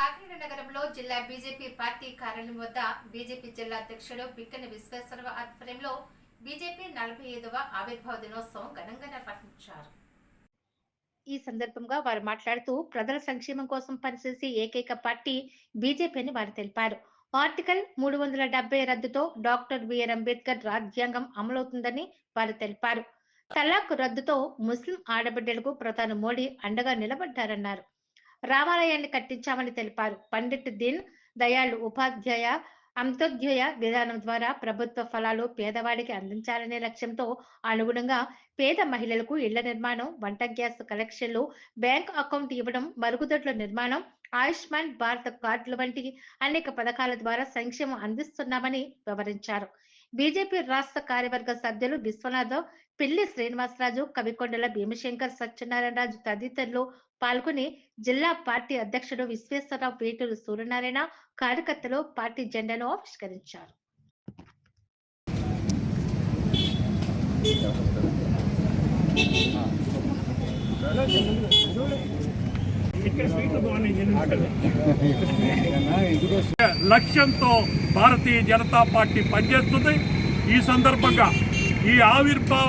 కాకినాడ నగరంలో జిల్లా BJP party కార్యాలయం వద్ద బీజేపీ జిల్లా అధ్యక్షుడు బిక్కన విశ్వేశ్వరరావు ఆధ్వర్యంలో బీజేపీ 45వ ఆవిర్భావ దినోత్సవం ఘనంగా నిర్వహించారు. ఈ సందర్భంగా వారు మాట్లాడుతూ ప్రజల సంక్షేమం కోసం పనిచేసే ఏకైక పార్టీ బీజేపీ అని వారు తెలిపారు. ఆర్టికల్ 370 రద్దుతో డాక్టర్ బిఆర్ అంబేద్కర్ రాజ్యాంగం అమలవుతుందని వారు తెలిపారు. తలాక్ రద్దుతో ముస్లిం ఆడబిడ్డలకు ప్రధాని మోడీ అండగా నిలబడ్డారన్నారు. రామాలయాన్ని కట్టించామని తెలిపారు. పండిట్ దీన్ దయాళ్ ఉపాధ్యాయ అంత్యోదయ విధానం ద్వారా ప్రభుత్వ ఫలాలు పేదవాడికి అందించాలనే లక్ష్యంతో అనుగుణంగా పేద మహిళలకు ఇళ్ల నిర్మాణం, వంట గ్యాస్ కలెక్షన్లు, బ్యాంక్ అకౌంట్ ఇవ్వడం, మరుగుదొడ్ల నిర్మాణం, ఆయుష్మాన్ భారత్ కార్డుల వంటి అనేక పథకాల ద్వారా సంక్షేమం అందిస్తున్నామని వివరించారు. బీజేపీ రాష్ట్ర కార్యవర్గ సభ్యులు విశ్వనాథ్, పిల్లి శ్రీనివాసరాజు, కవికొండల భీమశంకర్, సత్యనారాయణరాజు తదితరులు పాల్గొని జిల్లా పార్టీ అధ్యక్షుడు విశ్వేశ్వరరావు, వేటూరు సూర్యనారాయణ కార్యకర్తలు పార్టీ జెండాను ఆవిష్కరించారు. లక్ష్యంతో భారతీయ జనతా పార్టీ పనిచేస్తుంది. ఈ సందర్భంగా ఈ ఆవిర్భావ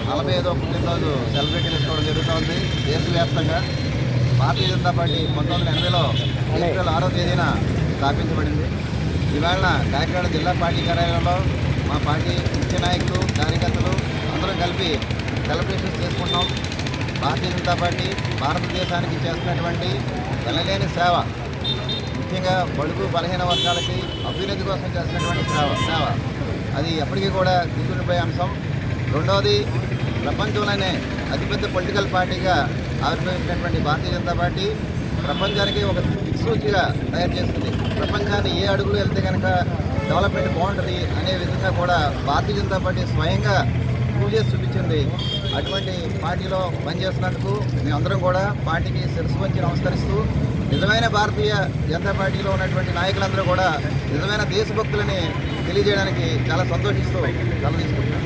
45వ పుట్టినరోజు సెలబ్రేట్ చేసుకోవడం జరుగుతోంది. దేశవ్యాప్తంగా భారతీయ జనతా పార్టీ 1980లో ఏప్రిల్ 6వ తేదీన స్థాపించబడింది. ఇవాళ కాకినాడ జిల్లా పార్టీ కార్యాలయంలో మా పార్టీ ముఖ్య నాయకులు, కార్యకర్తలు అందరం కలిపి సెలబ్రేషన్స్ చేసుకుంటాం. భారతీయ జనతా పార్టీ భారతదేశానికి చేస్తున్నటువంటి ఎనలేని సేవ, ముఖ్యంగా బడుగు బలహీన వర్గాలకి అభ్యున్నతి కోసం చేస్తున్నటువంటి సేవ అది ఎప్పటికీ కూడా గుర్తుండిపోయే అంశం. రెండవది, ప్రపంచంలోనే అతిపెద్ద పొలిటికల్ పార్టీగా ఆవిర్భవించినటువంటి భారతీయ జనతా పార్టీ ప్రపంచానికి ఒక దిక్సూచిగా తయారు చేస్తుంది. ప్రపంచాన్ని ఏ అడుగులు వెళ్తే కనుక డెవలప్మెంట్ బాగుంటుంది అనే విధంగా కూడా భారతీయ జనతా పార్టీ స్వయంగా ప్రూవ్ చేసి చూపించింది. అటువంటి పార్టీలో పనిచేస్తున్నందుకు మేమందరం కూడా పార్టీకి శిరస్సు వంచి నమస్కరిస్తూ, నిజమైన భారతీయ జనతా పార్టీలో ఉన్నటువంటి నాయకులందరూ కూడా నిజమైన దేశభక్తులని తెలియజేయడానికి చాలా సంతోషిస్తూ సెలవు తీసుకుంటున్నాం.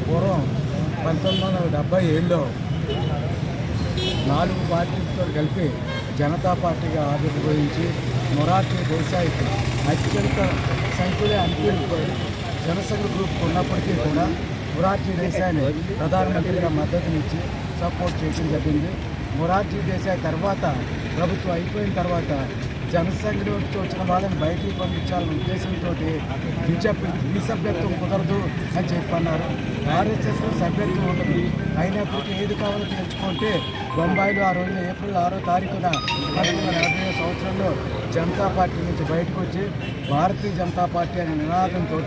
పూర్వం 1977లో 4 పార్టీలతో కలిపి జనతా పార్టీగా ఆవిర్భవించి మొరార్జీ దేశాయికి అత్యంత సంఖ్యలో ఎంపీలు జనసంఘ గ్రూప్ ఉన్నప్పటికీ కూడా మొరార్జీ దేశాయిని ప్రధానమంత్రిగా మద్దతునిచ్చి సపోర్ట్ చేయడం జరిగింది. మొరార్జీ దేశాయ్ తర్వాత ప్రభుత్వం అయిపోయిన తర్వాత జనసంఘ నుంచి వచ్చిన వాళ్ళని బయటికి పంపించాలనే ఉద్దేశంతో బీజేపీ సభ్యత్వం కుదరదు అని చెప్పన్నారు. ఆర్ఎస్ఎస్లో సభ్యత్వం ఉండదు. అయినప్పటికీ ఏది కావాలో తెలుసుకుంటే బొంబాయిలో ఆ రోజున ఏప్రిల్ 6వ తారీఖున 1940వ సంవత్సరంలో జనతా పార్టీ నుంచి బయటకు వచ్చి భారతీయ జనతా పార్టీ అనే నినాదంతో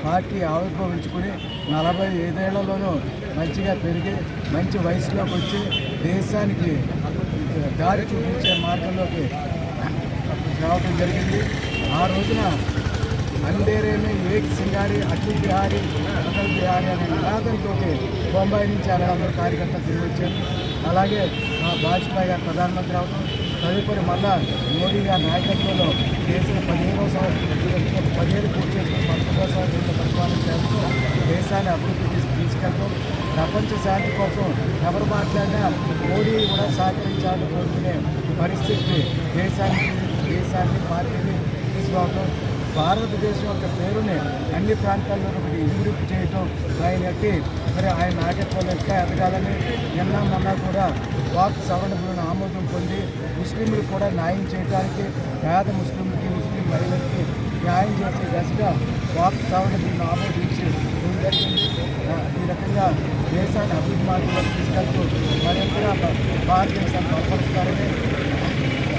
పార్టీ ఆవిర్భవించుకుని 45 ఏళ్లలోనూ మంచిగా పెరిగి మంచి వయసులోకి వచ్చి దేశానికి దారి చూపించే మార్గంలోకి రావడం జరిగింది. ఆ రోజున అందేరేమే ఏక్ సింగారి అటల్ బిహారీ అనే నినాదంతో బొంబాయి నుంచి 600 కార్యకర్తలు తిరిగి వచ్చారు. అలాగే వాజ్పేయి గారు ప్రధానమంత్రి అవడం, తదుపరి మళ్ళా మోడీ గారి నాయకత్వంలో దేశం 15 పూర్తి చేసుకుని 11వ సంవత్సరంలో పరిపాలన చేస్తూ దేశాన్ని అభివృద్ధి తీసుకెళ్తాం. ప్రపంచ శాంతి కోసం ఎవరు మాట్లాడినా మోడీ కూడా సహకరించాలని కోరుకునే పరిస్థితి దేశాన్ని పార్టీని తీసుకురావడం, భారతదేశం యొక్క పేరుని అన్ని ప్రాంతాల్లో ఒకటి ఇరుగు చేయటం ఆయనకి మరి ఆయన నాయకత్వంలో ఇంకా ఎదగాలని మొన్న కూడా వాక్ సవరణ బిల్లును ఆమోదం పొంది ముస్లింలు కూడా న్యాయం చేయడానికి, పేద ముస్లింలకి, ముస్లిం మహిళలకి న్యాయం చేసే దశగా వాక్ సవరణ బిల్లును ఆమోదించి జరిగింది. ఈ రకంగా దేశాన్ని అభివృద్ధి మార్గంలో తీసుకెళ్తూ మరింతగా భారతదేశాన్ని బలపరుస్తారని,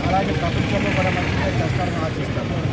అలాగే ప్రపంచంలో కూడా మంచిగా చేస్తారని ఆశిస్తారు.